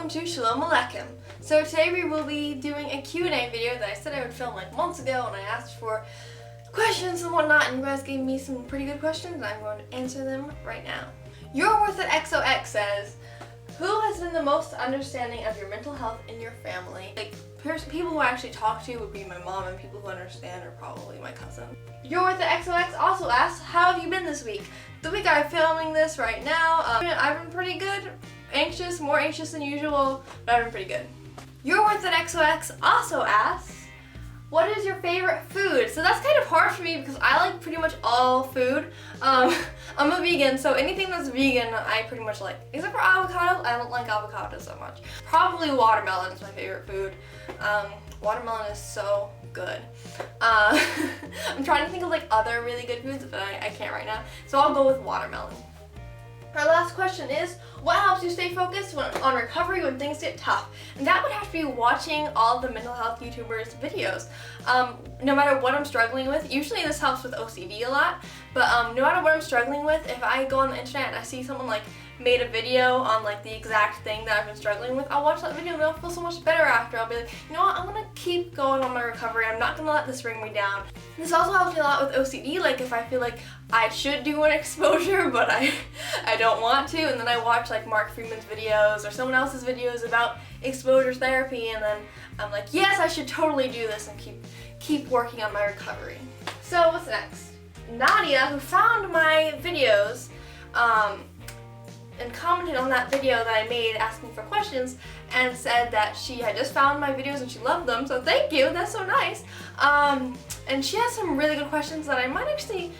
to Shalom Aleichem. So today we will be doing a Q&A video that I said I would film like months ago, and I asked for questions and whatnot, and you guys gave me some pretty good questions, and I'm going to answer them right now. You're Worth It XOX says, who has been the most understanding of your mental health in your family? Like, people who I actually talk to would be my mom, and people who understand are probably my cousin. You're Worth It XOX also asks, how have you been this week? The week I'm filming this right now, I've been pretty good. Anxious, more anxious than usual, but I've been pretty good. You're Worth It XOX also asks, what is your favorite food? So that's kind of hard for me because I like pretty much all food. I'm a vegan, so anything that's vegan I pretty much like. Except for avocados, I don't like avocados so much. Probably watermelon is my favorite food. Watermelon is so good. I'm trying to think of like other really good foods, but I can't right now. So I'll go with watermelon. Our last question is, what helps you stay focused on recovery when things get tough? And that would have to be watching all the mental health YouTubers' videos. No matter what I'm struggling with, usually this helps with OCD a lot, but no matter what I'm struggling with, if I go on the internet and I see someone like made a video on like the exact thing that I've been struggling with, I'll watch that video and I'll feel so much better after. I'll be like, you know what, I'm gonna keep going on my recovery. I'm not gonna let this bring me down. This also helps me a lot with OCD, like if I feel like I should do an exposure but I don't want to, and then I watch like Mark Freeman's videos or someone else's videos about exposure therapy, and then I'm like, yes, I should totally do this and keep working on my recovery. So what's next? Nadia, who found my videos, and commented on that video that I made asking for questions, and said that she had just found my videos and she loved them, so thank you, that's so nice. And she has some really good questions that I might actually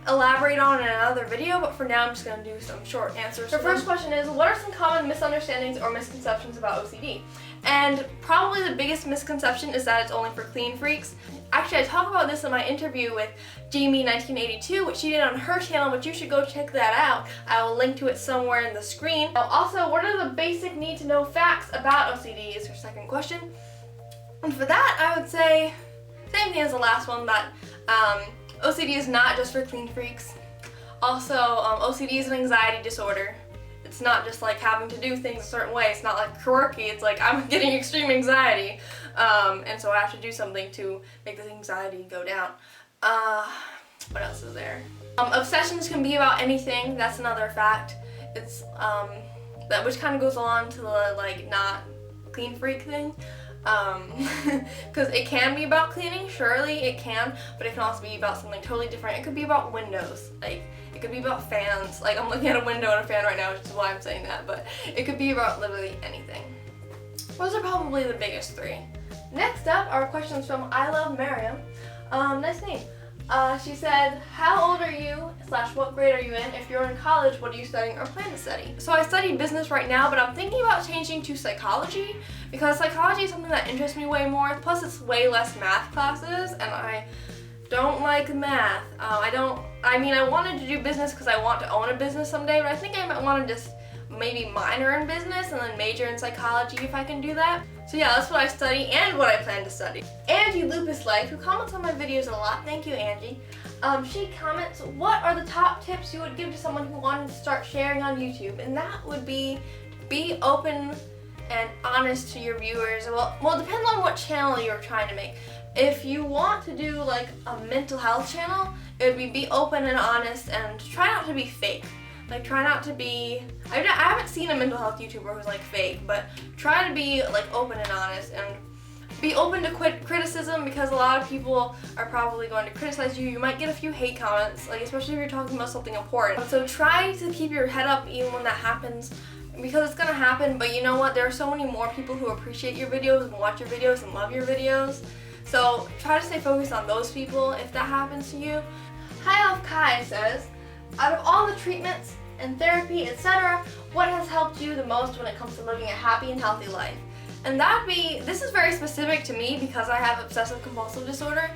elaborate on in another video, but for now I'm just going to do some short answers. Her first question is, what are some common misunderstandings or misconceptions about OCD? And probably the biggest misconception is that it's only for clean freaks. Actually, I talk about this in my interview with Jamie1982, which she did on her channel, but you should go check that out. I will link to it somewhere in the screen. Also, what are the basic need to know facts about OCD is her second question. And for that, I would say, same thing as the last one, that OCD is not just for clean freaks. Also, OCD is an anxiety disorder. It's not just like having to do things a certain way. It's not like quirky. It's like I'm getting extreme anxiety, and so I have to do something to make this anxiety go down. What else is there? Obsessions can be about anything. That's another fact. It's that which kind of goes on to the like not clean freak thing. Because it can be about cleaning, surely it can, but it can also be about something totally different. It could be about windows, like it could be about fans. Like I'm looking at a window and a fan right now, which is why I'm saying that, but it could be about literally anything. Those are probably the biggest three. Next up are questions from I Love Miriam. Nice name. She said, how old are you / what grade are you in? If you're in college, what are you studying or plan to study? So I study business right now, but I'm thinking about changing to psychology because psychology is something that interests me way more. Plus it's way less math classes, and I don't like math. I mean, I wanted to do business because I want to own a business someday, but I think I might want to just maybe minor in business and then major in psychology if I can do that. So yeah, that's what I study and what I plan to study. Angie Lupus Life, who comments on my videos a lot, thank you Angie. She comments, what are the top tips you would give to someone who wanted to start sharing on YouTube? And that would be open and honest to your viewers. Well, it depends on what channel you're trying to make. If you want to do like a mental health channel, it would be open and honest, and try not to be fake. Like try not to be, I haven't seen a mental health YouTuber who's like fake, but try to be like open and honest, and be open to criticism, because a lot of people are probably going to criticize you. You might get a few hate comments, like especially if you're talking about something important. So try to keep your head up even when that happens, because it's gonna happen, but you know what, there are so many more people who appreciate your videos and watch your videos and love your videos. So try to stay focused on those people if that happens to you. Hi Elf Kai says, out of all the treatments and therapy, etc., what has helped you the most when it comes to living a happy and healthy life? And this is very specific to me because I have obsessive-compulsive disorder,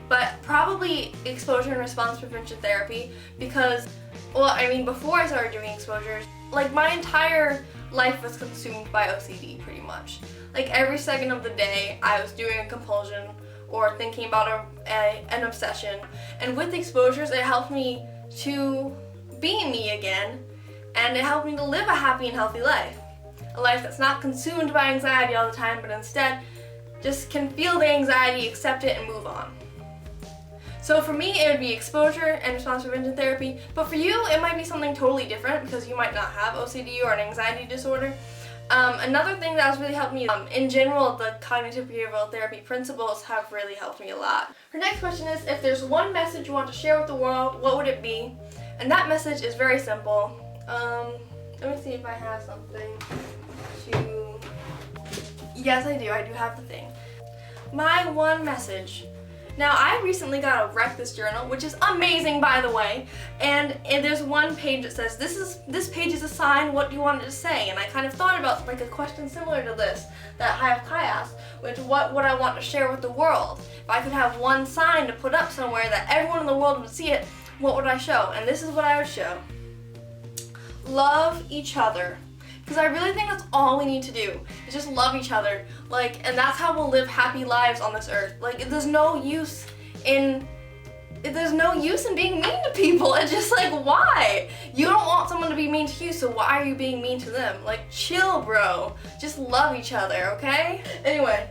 but probably exposure and response prevention therapy, because, well, I mean, before I started doing exposures, like my entire life was consumed by OCD pretty much. Like every second of the day I was doing a compulsion or thinking about an obsession, and with exposures it helped me to be me again, and it helped me to live a happy and healthy life. a life that's not consumed by anxiety all the time, but instead just can feel the anxiety, accept it, and move on. So for me, it would be exposure and response prevention therapy, but for you, it might be something totally different because you might not have OCD or an anxiety disorder. Another thing that has really helped me, in general, the cognitive behavioral therapy principles have really helped me a lot. Her next question is, if there's one message you want to share with the world, what would it be? And that message is very simple. Let me see if I have something to... Yes, I do have the thing. My one message. Now, I recently got a Wreck This journal, which is amazing, by the way, and there's one page that says, this page is a sign, what do you want it to say? And I kind of thought about like a question similar to this that Kai asked, which what would I want to share with the world? If I could have one sign to put up somewhere that everyone in the world would see it, what would I show? And this is what I would show. Love each other. Because I really think that's all we need to do, is just love each other. Like, and that's how we'll live happy lives on this earth. Like, there's no use in being mean to people. It's just like, why? You don't want someone to be mean to you, so why are you being mean to them? Like, chill, bro. Just love each other, okay? Anyway,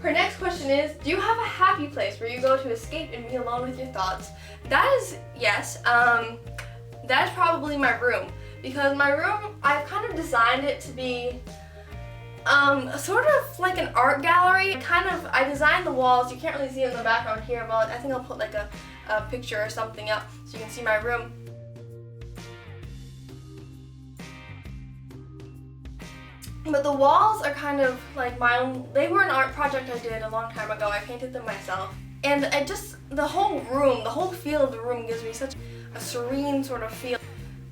her next question is, do you have a happy place where you go to escape and be alone with your thoughts? That is, yes. That is probably my room. Because my room, I've kind of designed it to be sort of like an art gallery. I designed the walls. You can't really see it in the background here, but I think I'll put like a picture or something up so you can see my room. But the walls are kind of like my own. They were an art project I did a long time ago. I painted them myself. And the whole room, the whole feel of the room gives me such a serene sort of feel.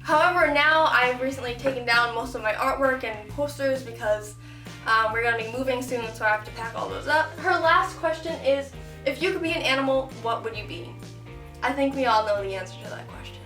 However, now I've recently taken down most of my artwork and posters because we're going to be moving soon, so I have to pack all those up. Her last question is, if you could be an animal, what would you be? I think we all know the answer to that question.